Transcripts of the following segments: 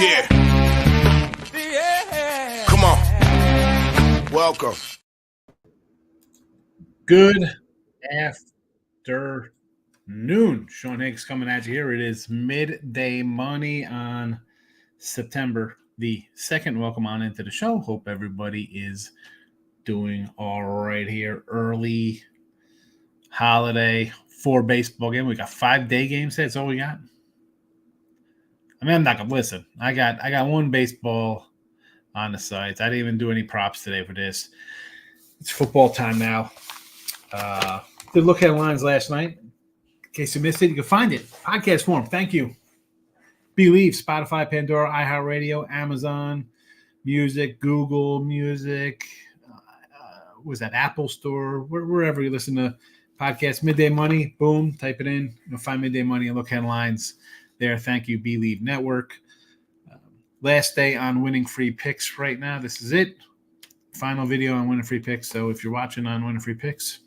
Yeah. Come on. Welcome. Good afternoon. Sean Higgs coming at you here. It is midday money on September the 2nd. Welcome on into the show. Hope everybody is doing all right here. Early holiday 4 baseball game. We got 5-day games. That's all we got. I mean, I'm not gonna listen. I got 1 baseball on the sites. I didn't even do any props today for this. It's football time now. Did look at lines last night. In case you missed it, you can find it. Podcast form. Thank you. Believe, Spotify, Pandora, iHeartRadio, Amazon Music, Google Music. Was that Apple Store? Wherever you listen to podcasts. Midday Money. Boom. Type it in. You'll find Midday Money and look headlines there. Thank you, Believe Network. Last day on Winning Free Picks right now. This is it. Final video on Winning Free Picks. So if you're watching on Winning Free Picks,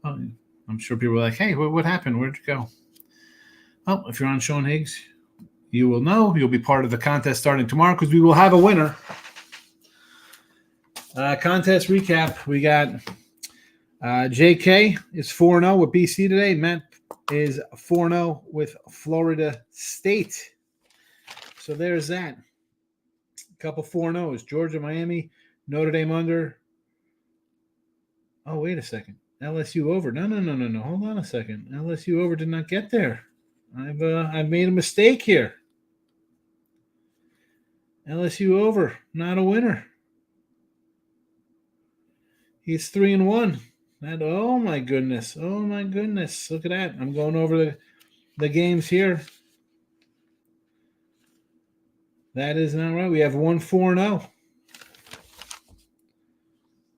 I'm sure people are like, hey, what happened? Where'd you go? Well, if you're on Sean Higgs, you will know. You'll be part of the contest starting tomorrow because we will have a winner. Contest recap. We got JK is 4-0 with BC today. Matt is 4-0 with Florida State. So there's that. A couple 4-0s. Georgia, Miami, Notre Dame under. Oh, wait a second. LSU over. No. Hold on a second. LSU over did not get there. I've made a mistake here. LSU over, not a winner. He's 3-1. Oh my goodness. Look at that. I'm going over the games here. That is not right. We have 1 4-0.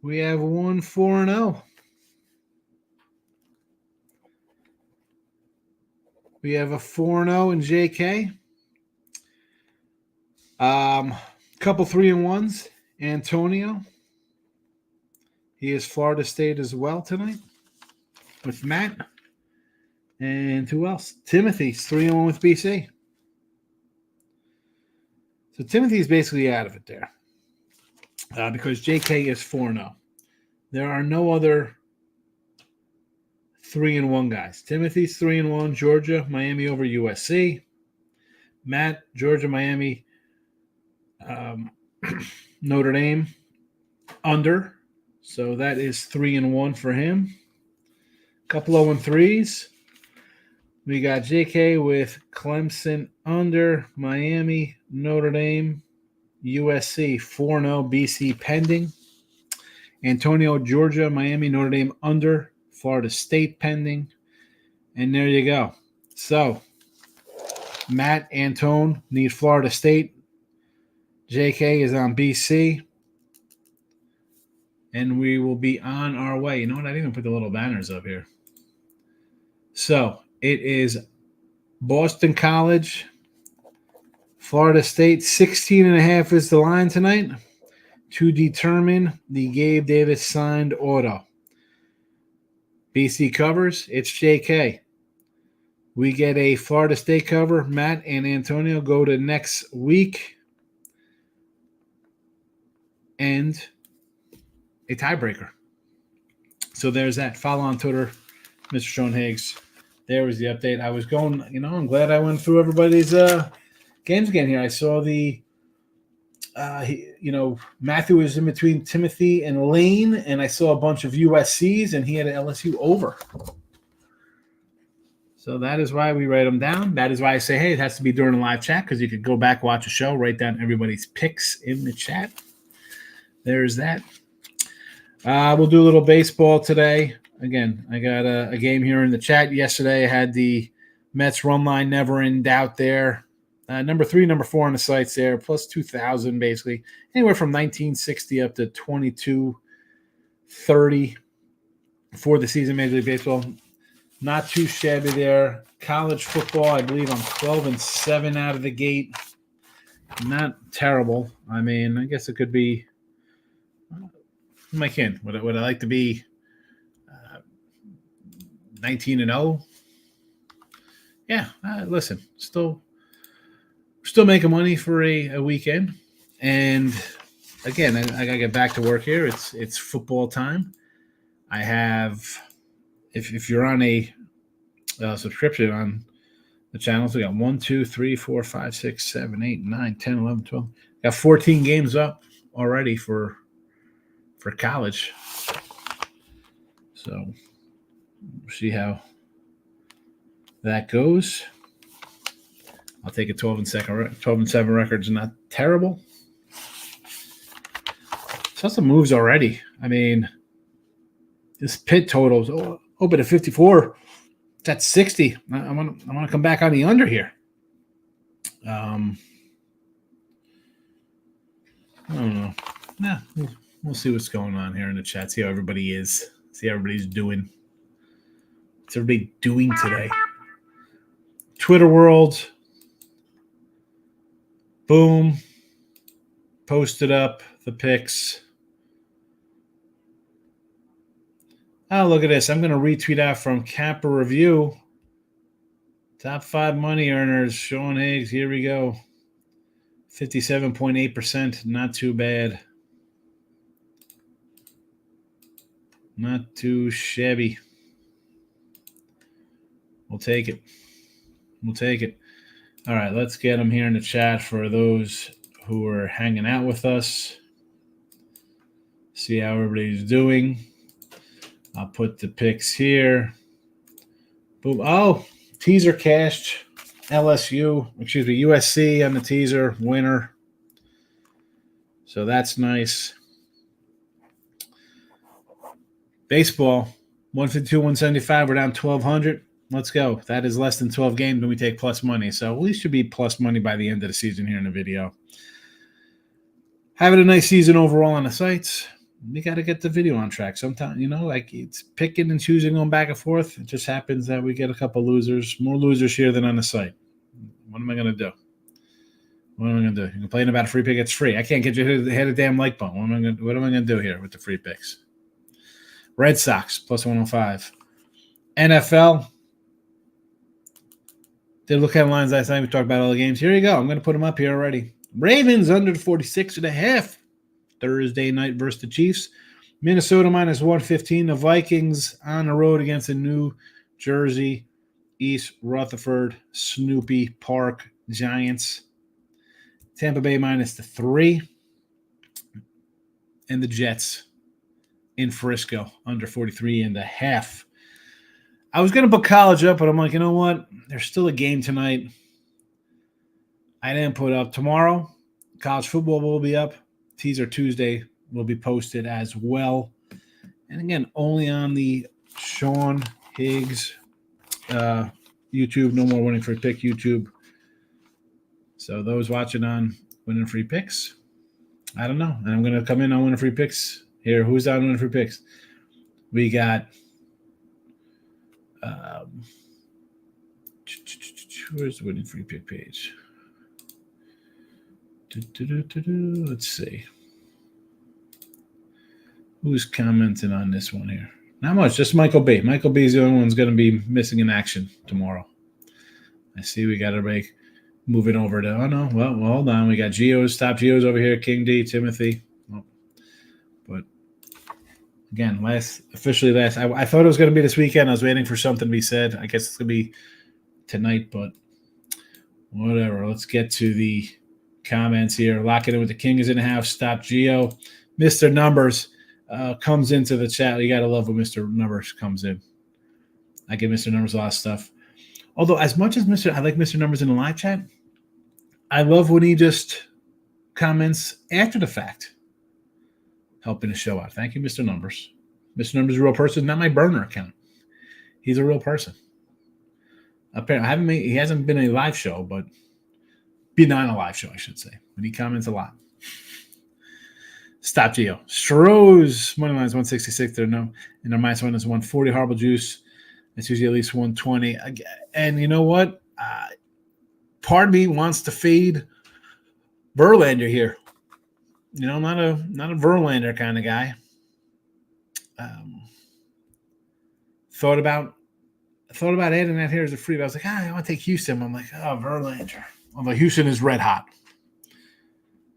We have 1 4-0. We have a 4-0 in JK. Couple 3-1s. Antonio. He is Florida State as well tonight with Matt. And who else? Timothy's 3-1 with BC. So Timothy's basically out of it there because JK is 4-0. There are no other 3-1 guys. Timothy's 3-1. Georgia, Miami over USC. Matt, Georgia, Miami, Notre Dame under. So that is 3-1 for him. Couple 0-3s. We got JK with Clemson under, Miami, Notre Dame, USC 4-0, BC pending. Antonio, Georgia, Miami, Notre Dame under, Florida State pending. And there you go. So Matt, Antone need Florida State. JK is on BC. And we will be on our way. You know what? I didn't even put the little banners up here. So it is Boston College, Florida State. 16.5 is the line tonight to determine the Gabe Davis signed auto. BC covers. It's JK. We get a Florida State cover. Matt and Antonio go to next week. And a tiebreaker. So there's that. Follow on Twitter, Mr. Sean Higgs. There was the update. I was going, I'm glad I went through everybody's games again here. I saw the, Matthew was in between Timothy and Lane, and I saw a bunch of USCs, and he had an LSU over. So that is why we write them down. That is why I say, hey, it has to be during a live chat because you could go back, watch a show, write down everybody's picks in the chat. There's that. We'll do a little baseball today. Again, I got a game here in the chat. Yesterday, I had the Mets run line never in doubt there. Number 3, number 4 on the sites there, plus 2,000 basically. Anywhere from 1960 up to 2230 for the season Major League Baseball. Not too shabby there. College football, I believe I'm 12-7 out of the gate. Not terrible. I mean, I guess it could be. Who am I kidding? Would I like to be 19-0? yeah, listen, still making money for a weekend. And again, I got to get back to work here. It's football time. I have, if you're on a subscription on the channels, we got 1, 2, 3, 4, 5, 6, 7, 8, 9, 10, 11, 12. Got 14 games up already for college. So we'll see how that goes. I'll take a 12-7 record's not terrible. Saw some moves already. I mean, this Pitt total's open at 54. That's 60. I want to come back on the under here. I don't know. Nah, we'll see what's going on here in the chat. See how everybody is. See how everybody's doing. What's everybody doing today? Twitter world. Boom. Posted up the picks. Oh, look at this. I'm going to retweet out from Capper Review. Top 5 money earners. Sean Higgs. Here we go. 57.8%. Not too bad. Not too shabby. We'll take it. We'll take it. All right, let's get them here in the chat for those who are hanging out with us. See how everybody's doing. I'll put the picks here. Boom. Oh, teaser cashed. USC on the teaser. Winner. So that's nice. Baseball. 152, 175. We're down 1,200. Let's go. That is less than 12 games when we take plus money. So we should be plus money by the end of the season here in the video. Having a nice season overall on the sites. We got to get the video on track. Sometimes, like it's picking and choosing, going back and forth. It just happens that we get a couple losers, more losers here than on the site. What am I going to do? What am I going to do? You complain about a free pick? It's free. I can't get you to hit a damn like button. What am I going to do here with the free picks? Red Sox, plus 105. NFL. Did look at lines last night. We talked about all the games. Here you go. I'm going to put them up here already. Ravens under 46.5. Thursday night versus the Chiefs. Minnesota minus 115. The Vikings on the road against the New Jersey East Rutherford Snoopy Park Giants. Tampa Bay minus the 3. And the Jets in Frisco under 43.5. I was going to put college up, but I'm like, you know what? There's still a game tonight. I didn't put up. Tomorrow, college football will be up. Teaser Tuesday will be posted as well. And again, only on the Sean Higgs YouTube. No more Winning Free Pick YouTube. So those watching on Winning Free Picks, I don't know. And I'm going to come in on Winning Free Picks here. Who's on Winning Free Picks? We got where's the Winning Free Pick page? Let's see. Who's commenting on this one here? Not much, just Michael B. Michael B is the only one who's going to be missing in action tomorrow. I see we got everybody moving over to, well, hold on. We got Geo's, top Geo's over here, King D, Timothy. Oh, but again, I thought it was going to be this weekend. I was waiting for something to be said. I guess it's going to be tonight, but whatever. Let's get to the comments here. Lock it in with the King is in the house. Stop Geo. Mr. Numbers comes into the chat. You got to love when Mr. Numbers comes in. I give Mr. Numbers a lot of stuff. Although as much as I like Mr. Numbers in the live chat, I love when he just comments after the fact, helping the show out. Thank you, Mr. Numbers. Mr. Numbers is a real person, not my burner account. He's a real person. Apparently, he hasn't been in a live show, but been on a live show, I should say. But he comments a lot. Stop Geo. Stroh's money line is 166. There no, and their minus one is 140. Horrible Juice. It's usually at least 120. And you know what? Part of me wants to fade Verlander here. I'm not a Verlander kind of guy. Thought about I thought about adding that here as a free, but I was like, I want to take Houston. I'm like, Verlander. Although Houston is red hot.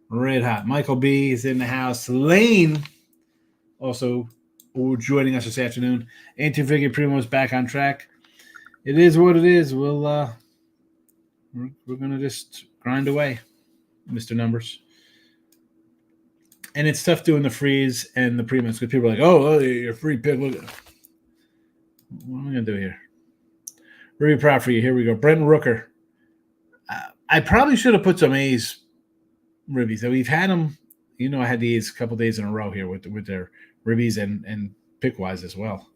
Red hot. Michael B is in the house. Lane also joining us this afternoon. Anthony Viggy Primo's back on track. It is what it is. We're gonna just grind away, Mr. Numbers. And it's tough doing the frees and the premiums because people are like, oh, your free pick. Look, what am I gonna do here? Really proud for you. Here we go. Brent Rooker. I probably should have put some A's ribbies. We've had them. You know, I had the A's a couple days in a row here with their ribbies and pick-wise as well.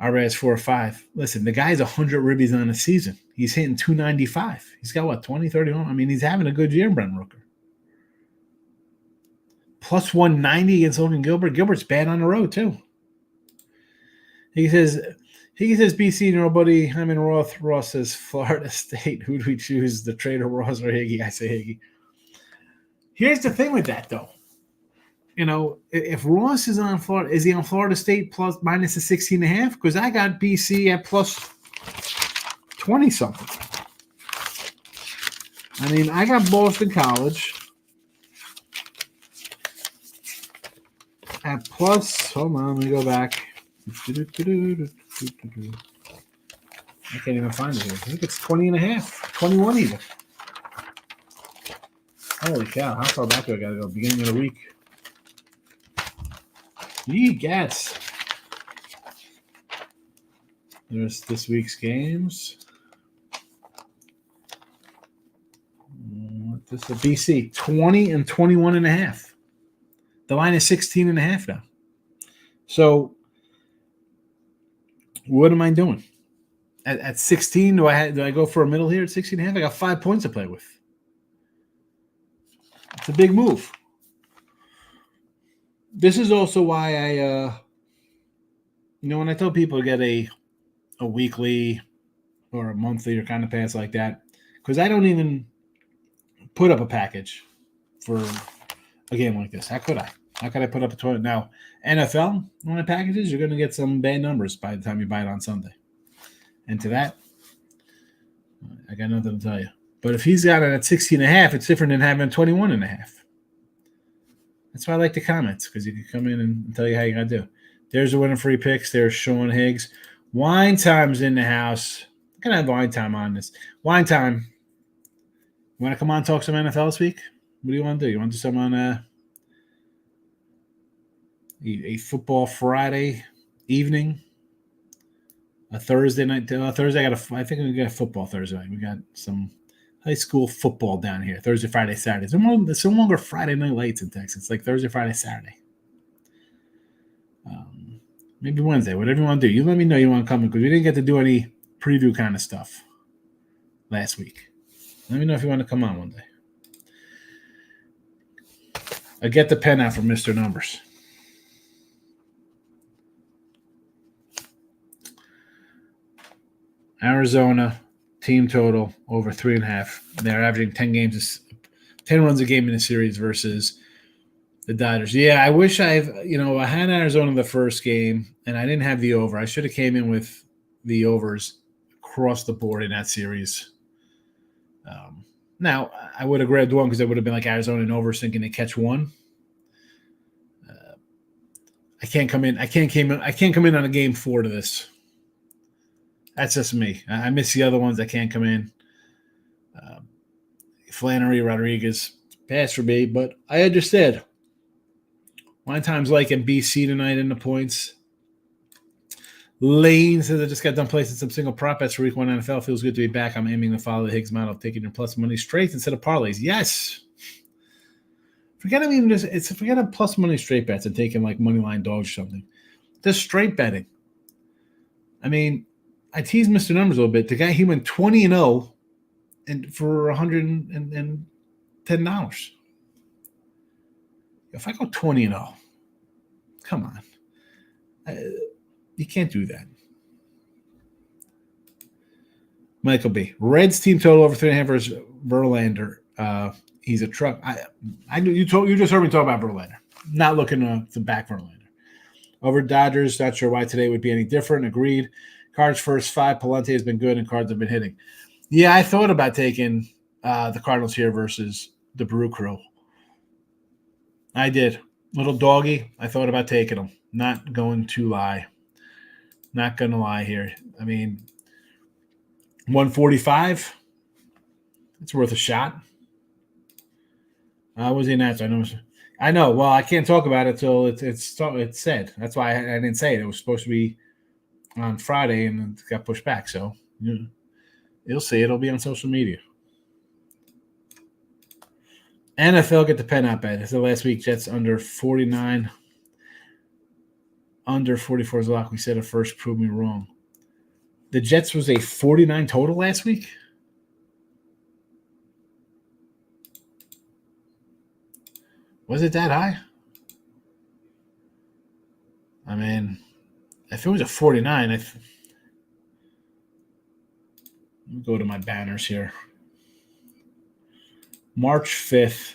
RBS 4 or 5. Listen, the guy's 100 ribbies on a season. He's hitting 295. He's got, what, 20, 30 home? I mean, he's having a good year, Brent Rooker. Plus 190 against Logan Gilbert. Gilbert's bad on the road, too. He says BC, nobody. I'm in Roth. Ross says Florida State. Who do we choose? The trader Ross or Higgy? I say Higgy. Here's the thing with that, though. You know, if Ross is on Florida, is he on Florida State plus minus a 16.5? Because I got BC at plus 20 something. I mean, I got Boston College at plus. Hold on, let me go back. I can't even find it here. I think it's 20.5, 21 even. Holy cow! How far back do I got to go? Beginning of the week. Ye gets. There's this week's games. This is BC 20 and 21.5. The line is 16.5 now. So, what am I doing? At 16, do I go for a middle here at 16.5? I got 5 points to play with. It's a big move. This is also why I, when I tell people to get a weekly or a monthly or kind of pass like that, because I don't even put up a package for a game like this. How could I? How could I put up a tournament? Now, NFL, one of the packages, you're going to get some bad numbers by the time you buy it on Sunday. And to that, I got nothing to tell you. But if he's got it at 16.5, it's different than having 21.5. That's why I like the comments, because you can come in and tell you how you got to do. There's a winner free picks. There's Sean Higgs. Wine Time's in the house. I'm going to have Wine Time on this. Wine Time. You want to come on and talk some NFL this week? What do you want to do? You want to do something on a football Friday evening? A Thursday night? Thursday, I think we got football Thursday night. We got some high school football down here. Thursday, Friday, Saturday. There's no longer Friday night lights in Texas. It's like Thursday, Friday, Saturday. Maybe Wednesday. Whatever you want to do. You let me know you want to come because we didn't get to do any preview kind of stuff last week. Let me know if you want to come on one day. I get the pen out from Mr. Numbers. Arizona team total over 3.5. They're averaging 10 runs a game in the series versus the Dodgers. Yeah, I wish I had Arizona in the first game and I didn't have the over. I should have came in with the overs across the board in that series. Now I would have grabbed one because it would have been like Arizona and overs thinking they catch one. I can't come in on a game 4 to this. That's just me. I miss the other ones. I can't come in. Flannery, Rodriguez, pass for me, but I understand. One time's like in BC tonight in the points. Lane says I just got done placing some single prop bets for week 1 NFL. Feels good to be back. I'm aiming to follow the Higgs model, taking your plus money straight instead of parlays. Yes. Forget a plus money straight bets and taking like money line dogs or something. Just straight betting. I mean, I teased Mr. Numbers a little bit. The guy, he went 20-0 and for $110. If I go 20-0, come on. You can't do that. Michael B. Reds team total over 3.5 versus Verlander. He's a truck. You just heard me talk about Verlander. Not looking to back Verlander. Over Dodgers, not sure why today would be any different. Agreed. Cards first 5. Palente has been good, and Cards have been hitting. Yeah, I thought about taking the Cardinals here versus the Brew Crew. I did. Little doggy, I thought about taking them. Not going to lie. Not going to lie here. I mean, 145, it's worth a shot. Was the announcer? I know. Well, I can't talk about it till it's said. That's why I didn't say it. It was supposed to be on Friday, and it got pushed back. So you'll see. It'll be on social media. NFL get the pen out bet. So last week, Jets under 49. Under 44 is a lock. We said it first. Proved me wrong. The Jets was a 49 total last week. Was it that high? I mean, if it was a 49, let me go to my banners here. March 5th.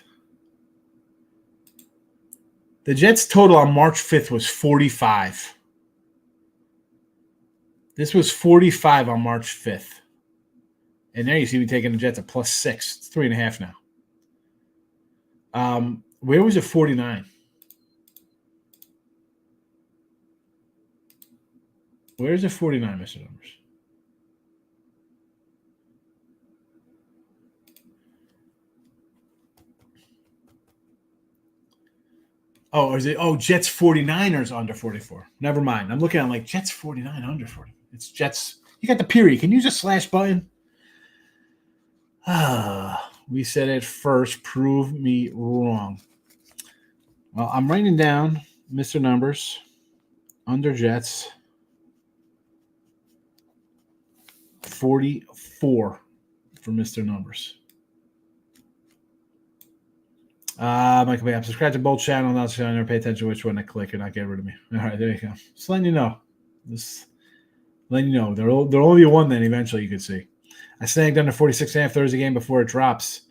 The Jets total on March 5th was 45. This was 45 on March 5th. And there you see me taking the Jets at +6. It's 3.5 now. Where was it 49? Where's it 49, Mr. Numbers? Oh, or is it? Oh, Jets 49ers under 44. Never mind. I'm looking at like Jets 49 under 40. It's Jets. You got the period. Can you use a slash button? We said it first. Prove me wrong. Well, I'm writing down Mr. Numbers under Jets 44 for Mr. Numbers. Michael Bay, subscribe to both channels. Not so I never pay attention to which one I click and not get rid of me. All right, there you go. Just letting you know. Just letting you know. There'll only be one then eventually you can see. I snagged under 46.5 Thursday game before it drops.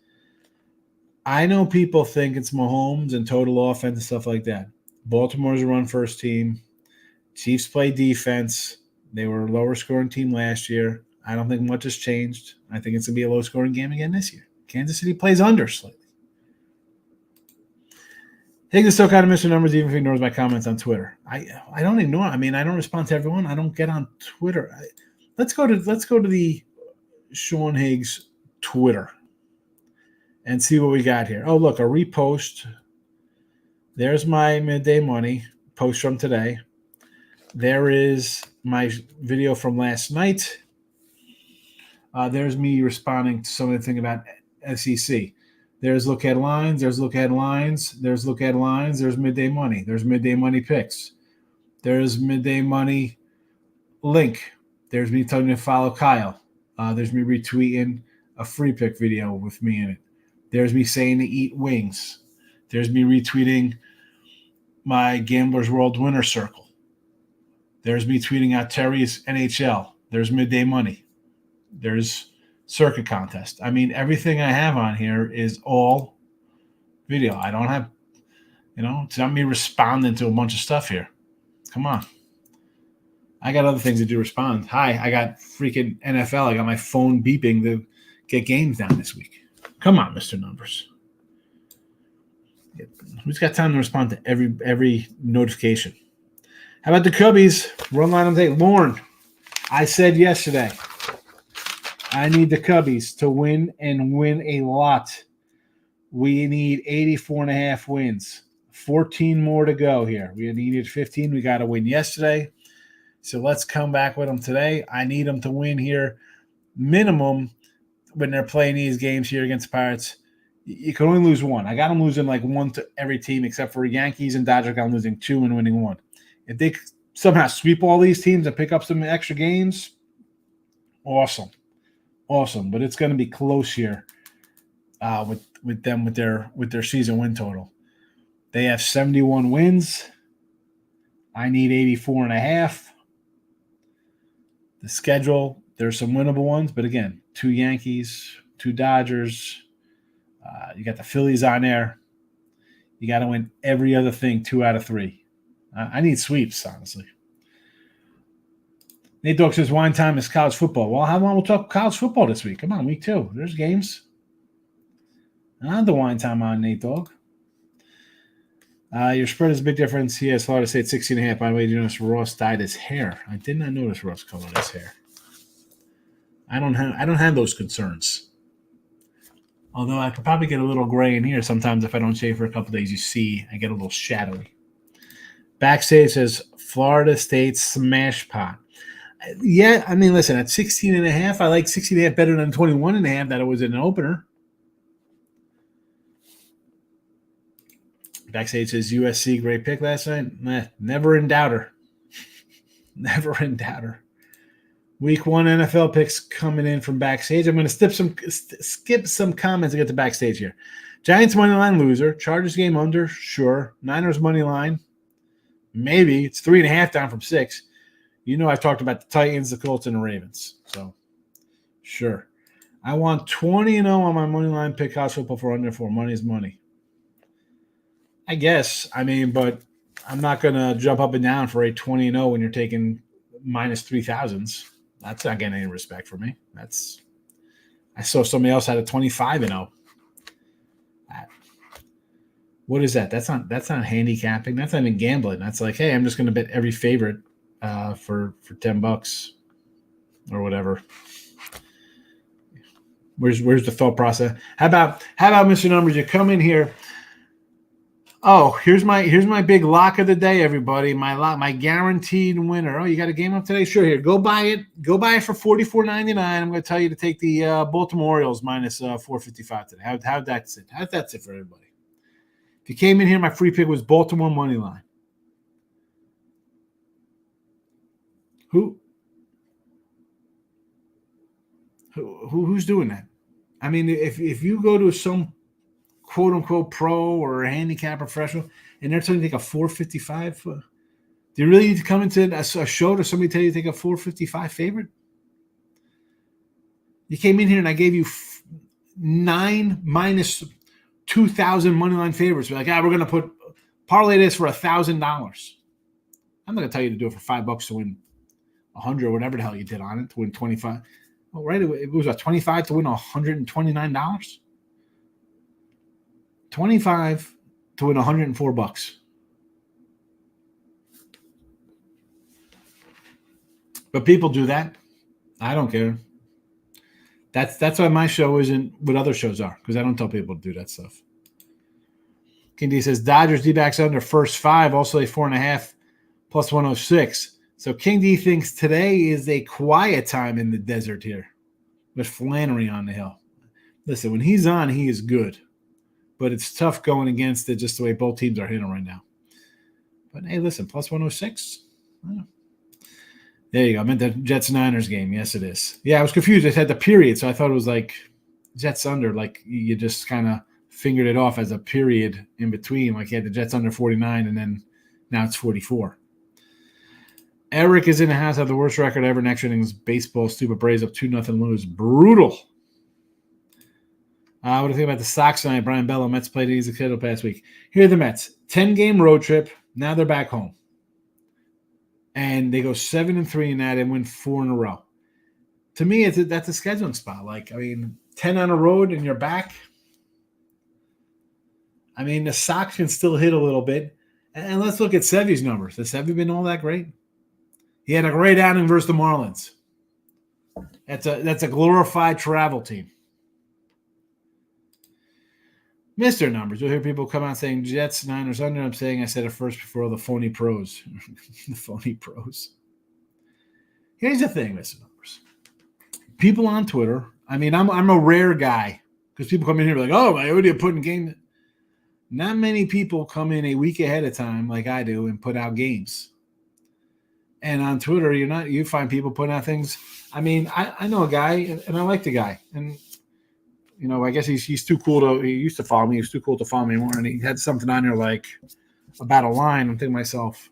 I know people think it's Mahomes and total offense and stuff like that. Baltimore's a run-first team. Chiefs play defense. They were a lower-scoring team last year. I don't think much has changed. I think it's going to be a low-scoring game again this year. Kansas City plays under slightly. Higgs is still kind of Mr. Numbers, even if he ignores my comments on Twitter. I don't ignore. I mean, I don't respond to everyone. I don't get on Twitter. Let's go to the Sean Higgs Twitter and see what we got here. Oh, look, a repost. There's my midday money post from today. There is my video from last night. There's me responding to something about SEC. There's look at lines. There's look at lines. There's look at lines. There's midday money. There's midday money picks. There's midday money link. There's me telling you to follow Kyle. There's me retweeting a free pick video with me in it. There's me saying to eat wings. There's me retweeting my Gamblers World Winner Circle. There's me tweeting out Terry's NHL. There's midday money. There's circuit contest. I mean, everything I have on here is all video. I don't have, it's not me responding to a bunch of stuff here. Come on. I got other things to do respond. Hi, I got freaking NFL. I got my phone beeping to get games down this week. Come on, Mr. Numbers. Who's got time to respond to every notification? How about the Cubbies? Run line of the day. Lauren, I said yesterday, I need the Cubbies to win and win a lot. We need 84.5 wins. 14 more to go here. We needed 15. We got to win yesterday. So let's come back with them today. I need them to win here. Minimum, when they're playing these games here against the Pirates, you can only lose one. I got them losing like one to every team except for Yankees and Dodgers. I got them losing 2 and winning 1. If they somehow sweep all these teams and pick up some extra games, awesome. Awesome. But it's going to be close here with them with their season win total. They have 71 wins. I need 84.5. The schedule, there's some winnable ones, but again, 2 Yankees, 2 Dodgers. You got the Phillies on there. You got to win every other thing 2 out of 3. I need sweeps, honestly. Nate Dogg says wine time is college football. Well, how about we'll talk college football this week? Come on, week 2. There's games. The wine time on Nate Dogg. Your spread is a big difference. He has Florida State 16.5. By the way, did you notice Ross dyed his hair? I did not notice Ross colored his hair. I don't have those concerns. Although I could probably get a little gray in here sometimes if I don't shave for a couple days. You see, I get a little shadowy. Backstage says Florida State smash pot. Yeah, I mean, listen, at 16.5, I like 16.5 better than 21.5 that it was in an opener. Backstage says USC great pick last night. Never in doubter. Never in doubter. Week 1 NFL picks coming in from Backstage. I'm going to skip some comments to get to Backstage here. Giants money line loser. Chargers game under. Sure. Niners money line. Maybe. It's 3.5 down from 6. You know I talked about the Titans, the Colts, and the Ravens. So, sure. I want 20-0 on my money line pick college football for under 4. Money is money. I guess. I mean, but I'm not going to jump up and down for a 20-0 when you're taking minus 3,000s. That's not getting any respect for me. I saw somebody else had a 25-0. What is that? That's not handicapping. That's not even gambling. That's like, hey, I'm just going to bet every favorite for $10 or whatever. Where's the thought process? How about Mr. Numbers? You come in here. Oh, here's my big lock of the day, everybody. My guaranteed winner. Oh, you got a game up today? Sure. Here, go buy it. Go buy it for $44.99. I'm going to tell you to take the Baltimore Orioles minus 455 today. How'd that sit? How'd that sit for everybody? If you came in here, my free pick was Baltimore money line. Who's doing that? I mean, if you go to some quote unquote pro or a handicap professional and they're telling you to take a 455, do you really need to come into a show to somebody tell you to take a 455 favorite? You came in here and I gave you 9 minus 2,000 money line favorites. We're like, we're going to put parlay this for $1,000. I'm not going to tell you to do it for $5 to win 100 or whatever the hell you did on it to win 25. Well, right, it was a 25 to win $129. 25 to win $104. But people do that. I don't care. That's why my show isn't what other shows are, because I don't tell people to do that stuff. King D says Dodgers D-backs under first 5, also a 4.5 plus 106. So King D thinks today is a quiet time in the desert here with Flannery on the hill. Listen, when he's on, he is good. But it's tough going against it just the way both teams are hitting right now. But, hey, listen, plus 106. There you go. I meant the Jets-Niners game. Yes, it is. Yeah, I was confused. It had the period, so I thought it was like Jets under. Like you just kind of fingered it off as a period in between. Like you had the Jets under 49, and then now it's 44. Eric is in the house, have the worst record ever. Next innings, baseball, stupid Braves up 2-0 lose. Brutal. What do you think about the Sox tonight? Brian Bello, Mets played an easy schedule past week. Here are the Mets. 10-game road trip. Now they're back home. And they go 7-3 in that and win 4 in a row. To me, that's a scheduling spot. Like, I mean, 10 on a road and you're back. I mean, the Sox can still hit a little bit. And let's look at Sevy's numbers. Has Sevy been all that great? He had a great outing versus the Marlins. That's a glorified travel team. Mr. Numbers. You'll hear people come out saying Jets, Niners under. I'm saying I said it first before all the phony pros. The phony pros. Here's the thing, Mr. Numbers. People on Twitter, I mean, I'm a rare guy because people come in here like, oh, my, what are you putting game? Not many people come in a week ahead of time like I do and put out games. And on Twitter, you find people putting out things. I mean, I know a guy, and I like the guy. And, you know, I guess he's too cool he used to follow me. He's too cool to follow me anymore. And he had something on there like about a line. I'm thinking to myself,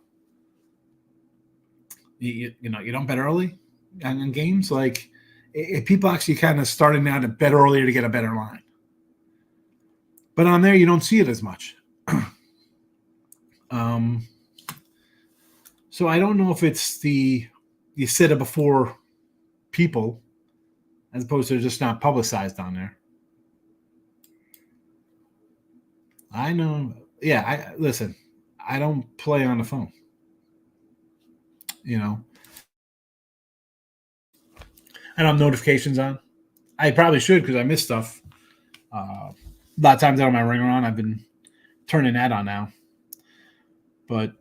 you don't bet early in games? Like, if people actually kind of starting now to bet earlier to get a better line. But on there, you don't see it as much. So I don't know if it's the you sit it before people as opposed to just not publicized on there. I know. Yeah, listen. I don't play on the phone. You know, I don't have notifications on. I probably should because I miss stuff. A lot of times I don't have my ringer on. I've been turning that on now. But,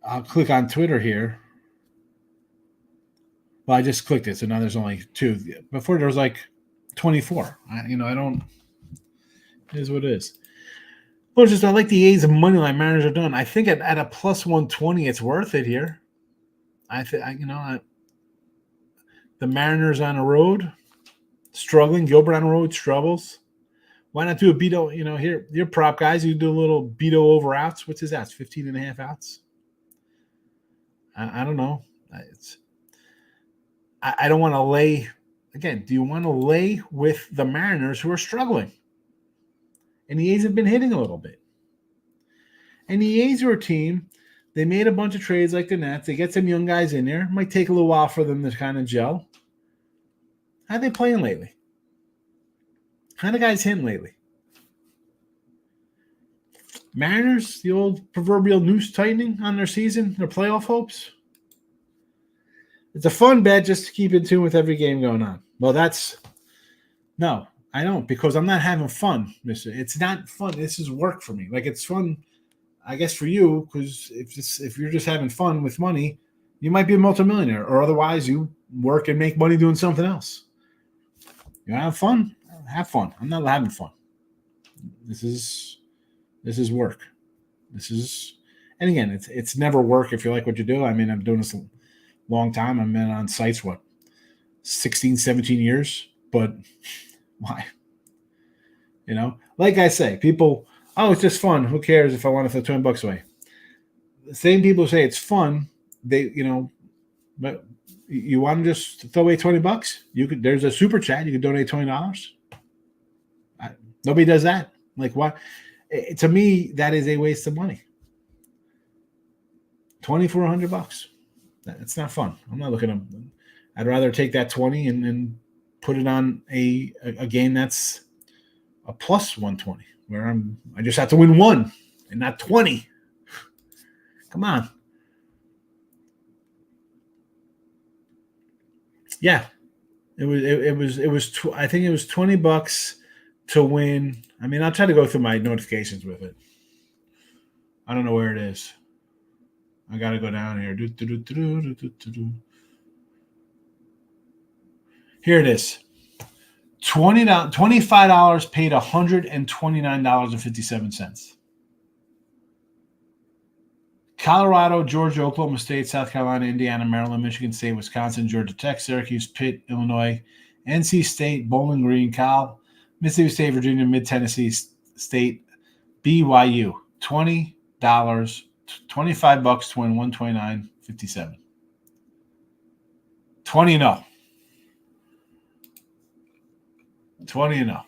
I'll click on Twitter here. Well, I just clicked it, so now there's only 2. Before there was like 24. I don't. It is what it is. Well, I like the A's and money line. Mariners are done. I think at a plus 120, it's worth it here. The Mariners on the road, struggling. Gilbert on the road struggles. Why not do a Beto? Here, your prop guys, you do a little Beto over outs. What's his outs? 15.5 outs? I don't know. I don't want to lay. Again, do you want to lay with the Mariners who are struggling? And the A's have been hitting a little bit. And the A's are a team. They made a bunch of trades like the Nets. They get some young guys in there. It might take a little while for them to kind of gel. How are they playing lately? How are the guys hitting lately? Mariners, the old proverbial noose tightening on their season, their playoff hopes. It's a fun bet just to keep in tune with every game going on. Well, no, I don't, because I'm not having fun, mister. It's not fun. This is work for me. Like, it's fun, I guess, for you, because if you're just having fun with money, you might be a multimillionaire, or otherwise you work and make money doing something else. You have fun? Have fun. I'm not having fun. This is work. And again, it's never work if you like what you do. I mean, I'm doing this a long time. I've been on sites, 16, 17 years, but why? Like I say, people, it's just fun. Who cares if I want to throw $20 away? The same people say it's fun. But you want to just throw away $20? There's a super chat. You can donate $20. Nobody does that. Like, why? To me, that is a waste of money. $20 for $100. It's not fun. I'm not looking at. I'd rather take that 20 and put it on a game that's a plus 120, where I just have to win 1 and not 20. Come on. Yeah, it was. I think it was $20 to win. I mean, I'll try to go through my notifications with it. I don't know where it is. I got to go down here. Here it is. $25 paid $129.57. Colorado, Georgia, Oklahoma State, South Carolina, Indiana, Maryland, Michigan State, Wisconsin, Georgia Tech, Syracuse, Pitt, Illinois, NC State, Bowling Green, Cal, Mississippi State, Virginia, Mid-Tennessee State, BYU. $20, $25 to win $129.57. 20-0. 20-0.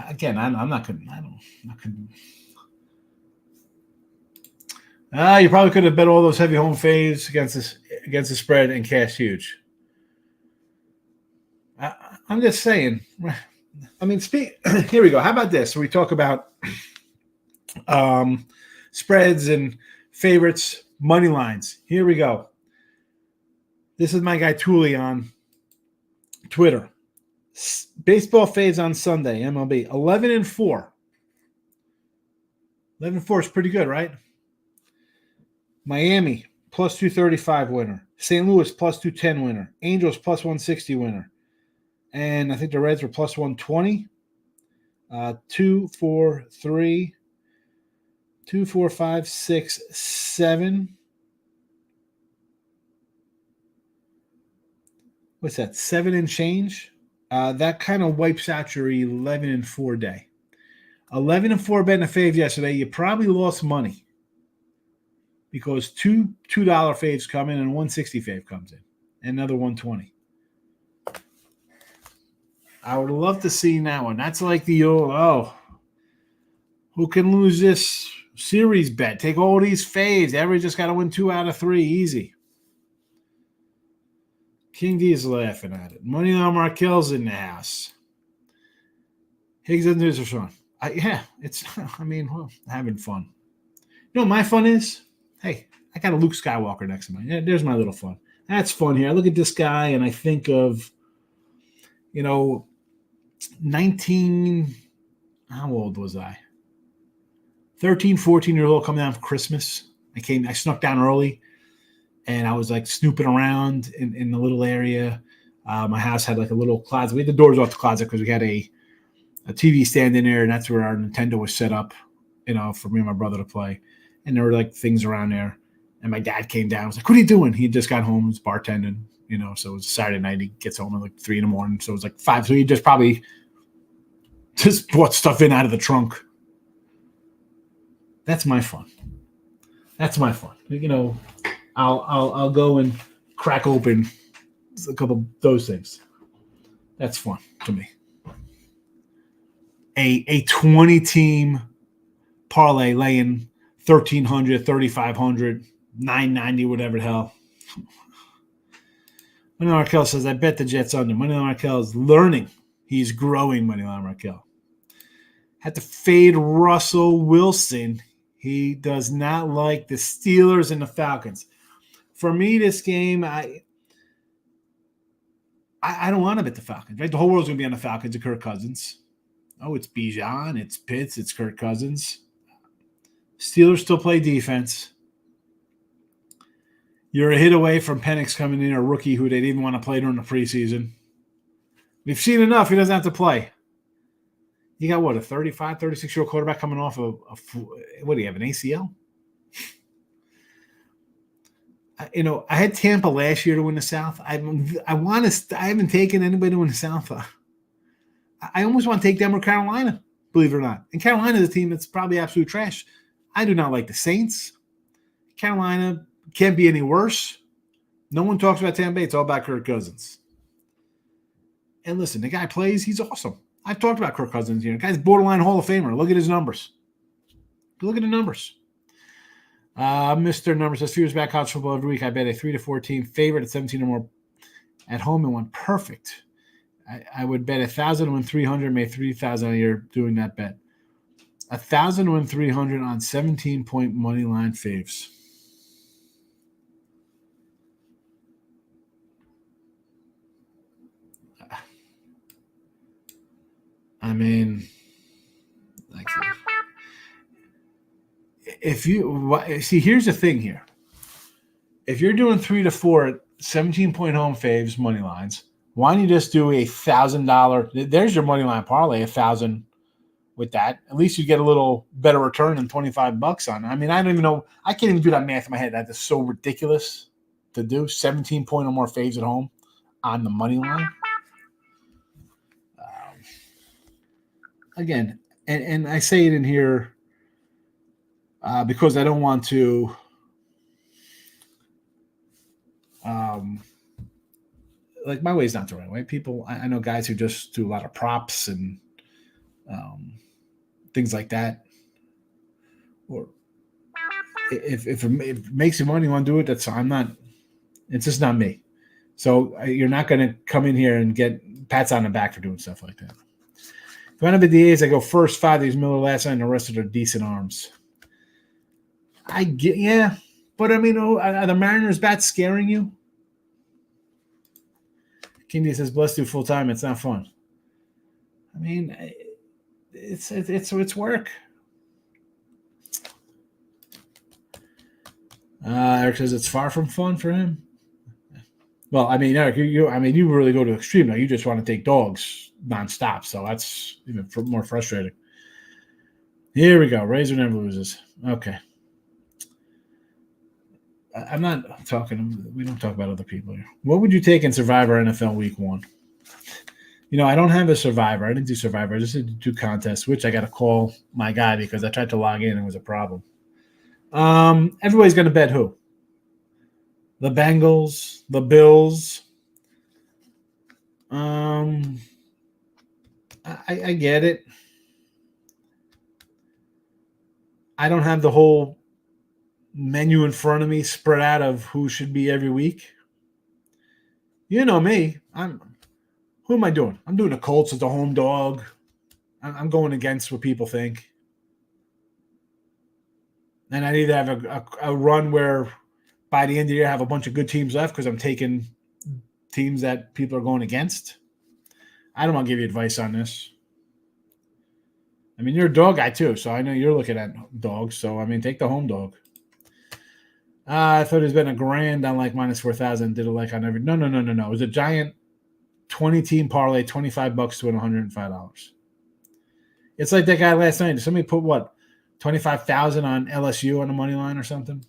Again, I'm not going to. You probably could have bet all those heavy home fades against the spread and cash huge. I'm just saying. I mean, here we go. How about this? We talk about spreads and favorites, money lines. Here we go. This is my guy Tooley on Twitter. Baseball fades on Sunday, MLB. 11-4. 11-4 is pretty good, right? Miami, plus 235 winner. St. Louis, plus 210 winner. Angels, plus 160 winner. And I think the Reds were plus 120. 2, 4, 3, 2, 4, 5, 6, 7. What's that? 7 and change. That kind of wipes out your 11-4 day. 11-4 betting a fave yesterday. You probably lost money because two $2 faves come in and 160 fave comes in, and another 120. I would love to see that one. That's like the old, who can lose this Series bet. Take all these faves. Everybody just got to win 2 out of 3. Easy. King D is laughing at it. Moneyline Markel's in the house. Higgs doesn't do this for Sean. It's, having fun. You know what my fun is? Hey, I got a Luke Skywalker next to me. Yeah, there's my little fun. That's fun here. I look at this guy and I think of, 19, how old was I? 13, 14 years old, coming down for Christmas. I snuck down early and I was like snooping around in the little area. My house had like a little closet. We had the doors off the closet because we had a TV stand in there, and that's where our Nintendo was set up, for me and my brother to play. And there were like things around there. And my dad came down. I was like, "What are you doing?" He just got home. He was bartending, so it was a Saturday night. He gets home at like 3 a.m. So it was like 5. So he just probably just brought stuff in out of the trunk. That's my fun. I'll go and crack open a couple of those things. That's fun to me. A 20-team parlay laying 1,300, 3,500, 990, whatever the hell. Moneyline Markel says, I bet the Jets under. Moneyline Markel is learning. He's growing, Moneyline Markel. Had to fade Russell Wilson. He does not like the Steelers and the Falcons. For me, this game, I don't want to bet the Falcons, right? The whole world's going to be on the Falcons and Kirk Cousins. Oh, it's Bijan, it's Pitts, it's Kirk Cousins. Steelers still play defense. You're a hit away from Penix coming in, a rookie who they didn't even want to play during the preseason. We've seen enough. He doesn't have to play. You got, a 35, 36-year-old quarterback coming off of what do you have, an ACL? I had Tampa last year to win the South. I haven't taken anybody to win the South. I almost want to take them or Carolina, believe it or not. And Carolina is a team that's probably absolute trash. I do not like the Saints. Carolina can't be any worse. No one talks about Tampa Bay. It's all about Kirk Cousins. And listen, the guy plays. He's awesome. I've talked about Kirk Cousins here. The guy's borderline Hall of Famer. Look at his numbers. Look at the numbers. Mr. Numbers says, Fears back college football every week. I bet a 3-4 team favorite at 17 or more at home and won perfect. I would bet 1,000 to win 300, made 3,000 a year doing that bet. 1,000 to win 300 on 17-point money line faves. I mean, if you see, here's the thing here. If you're doing 3 to 4 17-point home faves money lines, why don't you just do $1,000? There's your money line parlay, 1,000 with that. At least you get a little better return than $25 on it. I mean, I don't even know. I can't even do that math in my head. That is so ridiculous to do. 17-point or more faves at home on the money line. Again, and I say it in here because I don't want to like my way's not the right way. People, I know guys who just do a lot of props and things like that. Or if it makes you money, you want to do it, that's fine. It's just not me. So you're not going to come in here and get pats on the back for doing stuff like that. If I have the DAs, I go first 5 days Miller last night, and the rest of their decent arms. I get, yeah. But I mean, are the Mariners bats scaring you? Kindy says, "Bless you full time. It's not fun." I mean, it's work. Eric says it's far from fun for him. Well, I mean, Eric, you really go to the extreme now. You just want to take dogs nonstop, so that's even more frustrating. Here we go. Razor never loses. Okay. I'm not talking. We don't talk about other people here. What would you take in Survivor NFL Week 1? I don't have a Survivor. I didn't do Survivor. I just did 2 contests, which I got to call my guy because I tried to log in and it was a problem. Everybody's going to bet who? The Bengals, the Bills. I get it. I don't have the whole menu in front of me spread out of who should be every week. You know me. Who am I doing? I'm doing the Colts as the home dog. I'm going against what people think. And I need to have a run where by the end of the year I have a bunch of good teams left because I'm taking teams that people are going against. I don't want to give you advice on this. I mean, you're a dog guy too, so I know you're looking at dogs. So, I mean, take the home dog. I thought there's been a grand on like minus 4,000. Did it like on every. No. It was a giant 20-team parlay, $25 to win $105. It's like that guy last night. Did somebody put what? 25,000 on LSU on the money line or something?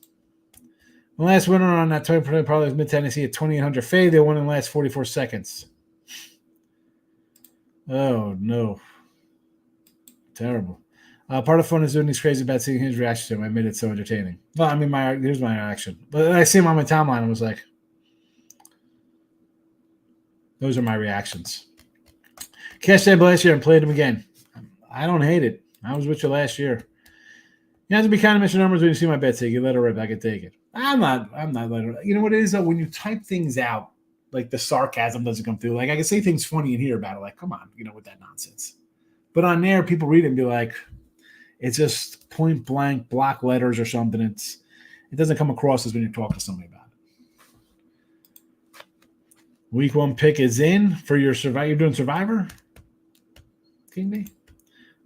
The last winner on that 20% parlay was Mid-Tennessee at 2,800 fade. They won in the last 44 seconds. Oh, no. Terrible. Part of the fun is doing these crazy bets, seeing his reaction to them. I made it so entertaining. Well, I mean, here's my reaction. But I see him on my timeline and was like, those are my reactions. Cashed in last year and played him again. I don't hate it. I was with you last year. You have to be kind of missing numbers when you see my bet take. You let her rip. I can take it. I'm not letting her. You know what it is, though? When you type things out, like the sarcasm doesn't come through. Like I can say things funny in here about it. Like, come on, with that nonsense. But on there, people read it and be like, it's just point blank block letters or something. It doesn't come across as when you talk to somebody about it. Week 1 pick is in for your Survivor. You're doing Survivor? King D?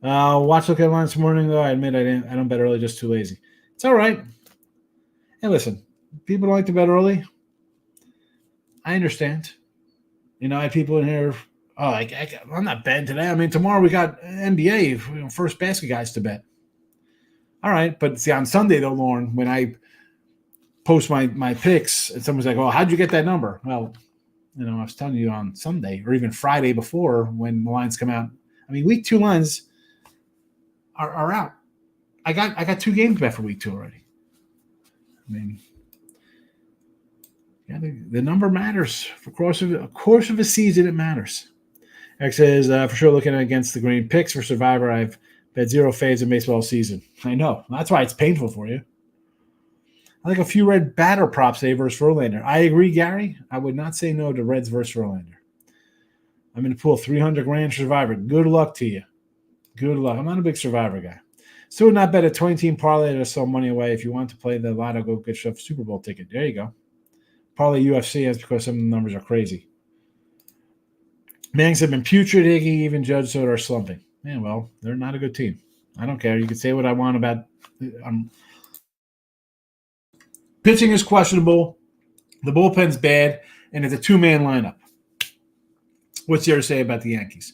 Watch look at line this morning, though. I admit I don't bet early, just too lazy. It's all right. Hey, listen, people don't like to bet early. I understand. I had people in here, I'm not betting today. I mean, tomorrow we got NBA, first basket guys to bet. All right, but see, on Sunday, though, Lauren, when I post my picks, and someone's like, oh, how'd you get that number? Well, I was telling you on Sunday or even Friday before when the lines come out. I mean, week 2 lines are out. I got 2 games bet for week 2 already. I mean, yeah, the number matters. For course of a season, it matters. X says, for sure looking against the green picks for Survivor, I've bet 0 fades in baseball season. I know. That's why it's painful for you. I like a few red batter props today versus Verlander. I agree, Gary. I would not say no to Reds versus Verlander. I'm going to pull $300,000 Survivor. Good luck to you. Good luck. I'm not a big Survivor guy. Still would not bet a 20-team parlay to sell money away. If you want to play the lotto, go get yourself a Super Bowl ticket. There you go. Parlay UFC is because some of the numbers are crazy. Mangs have been putrid, Iggy, even Judge Soda are slumping. Yeah, well, they're not a good team. I don't care. You can say what I want about pitching is questionable. The bullpen's bad, and it's a 2-man lineup. What's there to say about the Yankees?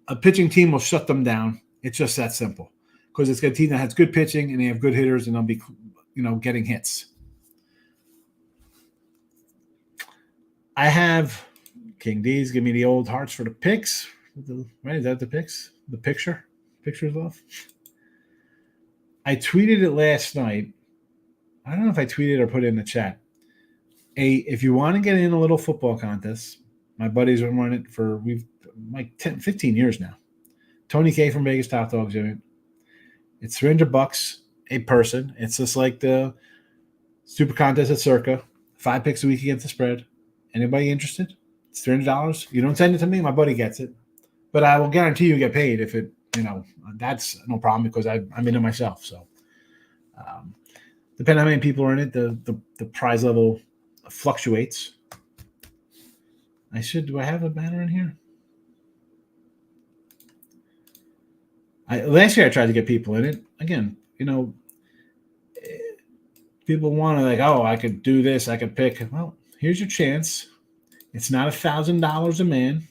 A pitching team will shut them down. It's just that simple. Because it's a team that has good pitching, and they have good hitters, and they'll be, getting hits. I have King D's give me the old hearts for the picks. Right? Is that the picks? The picture? Pictures off? I tweeted it last night. I don't know if I tweeted or put it in the chat. If you want to get in a little football contest, my buddies have run it for 15 years now. Tony K from Vegas Top Dogs in it. It's $300 a person. It's just like the super contest at Circa. 5 picks a week against the spread. Anybody interested? It's $300. You don't send it to me, my buddy gets it. But I will guarantee you get paid if it, that's no problem because I'm in it myself. So, depending on how many people are in it, the prize level fluctuates. Do I have a banner in here? Last year I tried to get people in it. Again, people want to I could do this, I could pick. Well, here's your chance. It's not $1,000 a man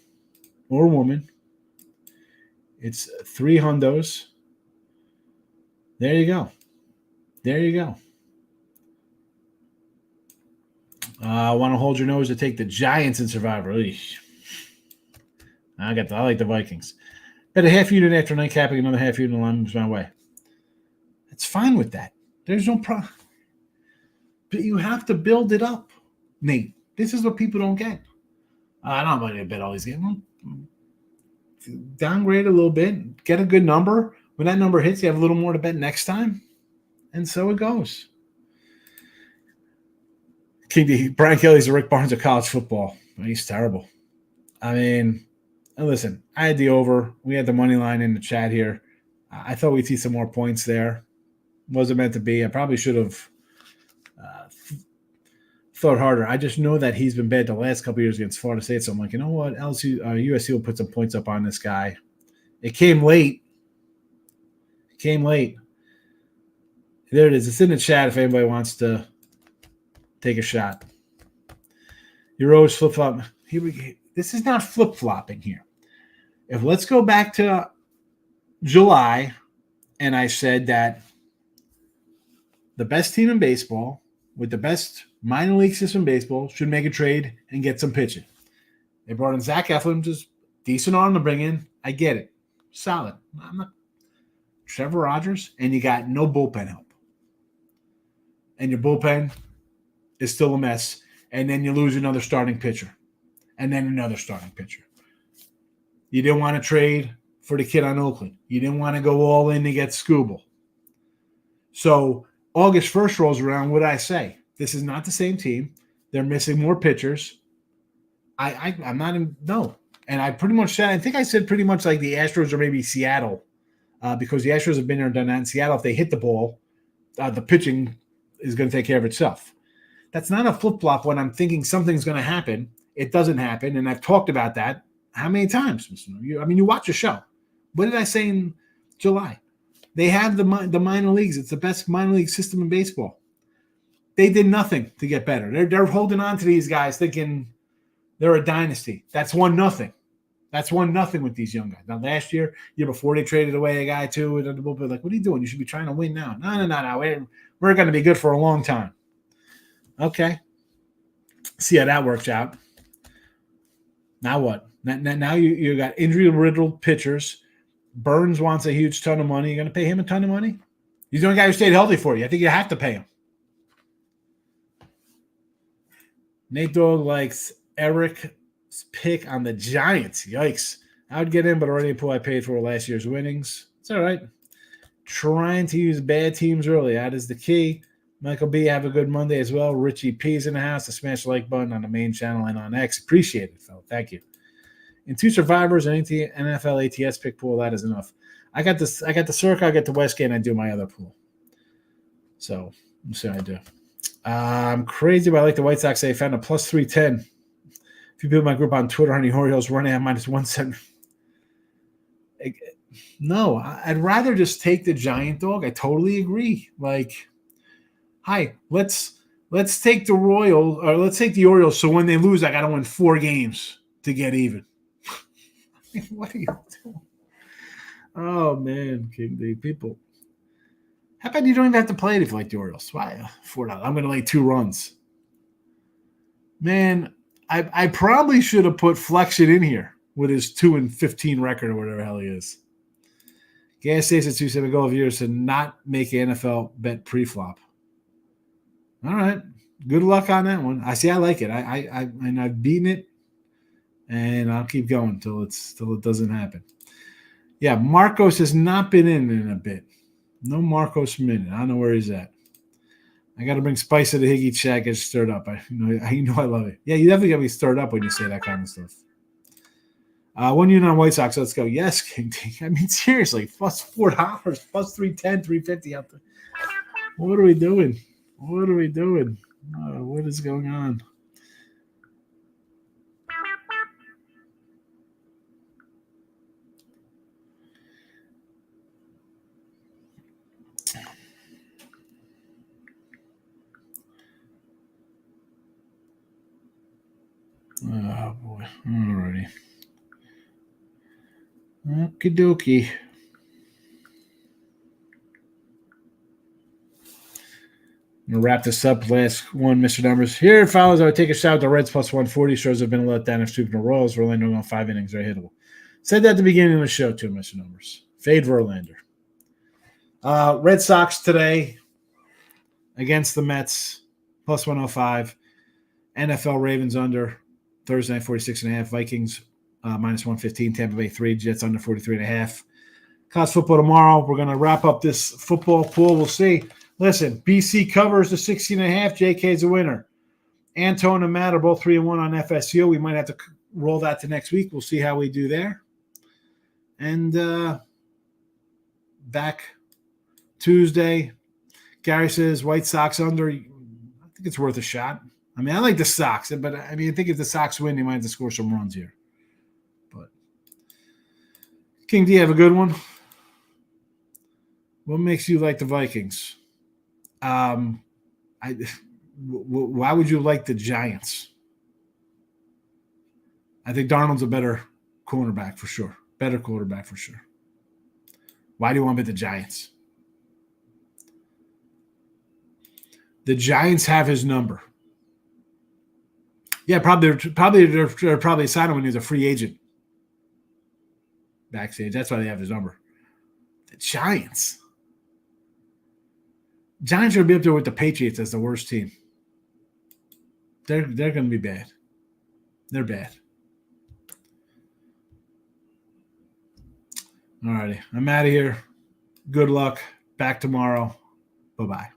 or woman. It's $300. There you go. I want to hold your nose to take the Giants in Survivor. Eesh. I like the Vikings. Bet a half unit after night capping, another half unit moves my way. It's fine with that. There's no problem. But you have to build it up, Nate. This is what people don't get. I don't want to bet all these games. Downgrade a little bit. Get a good number. when that number hits, you have a little more to bet next time. And so it goes. King D, Brian Kelly's the Rick Barnes of college football. He's terrible. I mean, listen, I had the over. We had the money line in the chat here. I thought we'd see some more points there. Wasn't meant to be. I probably should have thought harder. I just know that he's been bad the last couple of years against Florida State. So I'm like, you know what? USC will put some points up on this guy. It came late. There it is. It's in the chat if anybody wants to take a shot. You're always flip-flopping. This is not flip-flopping here. Let's go back to July, and I said that the best team in baseball with the best minor league system in baseball should make a trade and get some pitching. They brought in Zach Eflin, just decent arm to bring in. I get it. Solid. I'm not Trevor Rogers, and you got no bullpen help. And your bullpen is still a mess. And then you lose another starting pitcher. And then another starting pitcher. You didn't want to trade for the kid on Oakland. You didn't want to go all in to get Scooble. So August 1st rolls around. What did I say? This is not the same team. They're missing more pitchers. I'm not in – no. And I pretty much said – I think I said pretty much like the Astros or maybe Seattle because the Astros have been there and done that. In Seattle, if they hit the ball, the pitching is going to take care of itself. That's not a flip-flop when I'm thinking something's going to happen. It doesn't happen, and I've talked about that how many times? You watch the show. What did I say in July? They have the minor leagues. It's the best minor league system in baseball. They did nothing to get better. They're holding on to these guys thinking they're a dynasty. That's 1-0. That's 1-0 with these young guys. Now, last year before, they traded away a guy too. And the bullpen, like, what are you doing? You should be trying to win now. No. We're going to be good for a long time. Okay. See how that works out. Now what? Now you got injury-riddled pitchers. Burns wants a huge ton of money. You're going to pay him a ton of money? He's the only guy who stayed healthy for you. I think you have to pay him. Nate Dogg likes Eric's pick on the Giants. Yikes. I would get in, but already a pool I paid for last year's winnings. It's all right. Trying to use bad teams early. That is the key. Michael B., have a good Monday as well. Richie P's in the house. To smash the like button on the main channel and on X. Appreciate it, fellas. Thank you. And 2 survivors and NFL ATS pick pool. That is enough. I got the Circa. I got the Westgate, and I do my other pool. So let's see what I do. I'm crazy, but I like the White Sox. They found a plus 310. A few people in my group on Twitter, Honey Orioles running at minus 170. No, I'd rather just take the Giant dog. I totally agree. Like, hi, let's take the Royals, or let's take the Orioles. So when they lose, I got to win 4 games to get even. What are you doing? Oh man, King D, people. How about you don't even have to play it if you like the Orioles? Why $4? I'm going to lay 2 runs. Man, I probably should have put Flexion in here with his 2-15 record or whatever the hell he is. Gas station 2-7 goal of years to not make an NFL bet pre-flop. All right. Good luck on that one. I like it. I've beaten it, and I'll keep going till it doesn't happen. Yeah, Marcos has not been in a bit. No Marcos minute. I don't know where he's at. I got to bring spice to the Higgy chat. Get stirred up. I love it. Yeah, you definitely got me stirred up when you say that kind of stuff. 1 unit on White Sox. Let's go. Yes, King D. I mean, seriously, plus $4, plus 310, 350 out there. What are we doing? What is going on? Oh, boy. Alrighty. Okie dokie. I'm going to wrap this up. Last one, Mr. Numbers. Here, fellas, I would take a shot at the Reds plus 140. Shows have been let down if sweeping the Royals. Verlander on 5 innings. They're hittable. Said that at the beginning of the show, too, Mr. Numbers. Fade Verlander. Red Sox today against the Mets, plus 105. NFL Ravens under. Thursday night, 46.5. Vikings, minus 115. Tampa Bay 3. Jets under 43.5. College football tomorrow. We're going to wrap up this football pool. We'll see. Listen, BC covers the 16.5. JK's a winner. Antone and Matt are both 3-1 on FSU. We might have to roll that to next week. We'll see how we do there. And back Tuesday, Gary says White Sox under. I think it's worth a shot. I mean, I like the Sox, but I think if the Sox win, they might have to score some runs here. But King D, have a good one. What makes you like the Vikings? Why would you like the Giants? I think Darnold's a better cornerback for sure. Better quarterback for sure. Why do you want to bet the Giants? The Giants have his number. Yeah, they're probably signing him when he's a free agent. Backstage. That's why they have his number. The Giants. Giants are going to be up there with the Patriots as the worst team. They're going to be bad. They're bad. All righty. I'm out of here. Good luck. Back tomorrow. Bye-bye.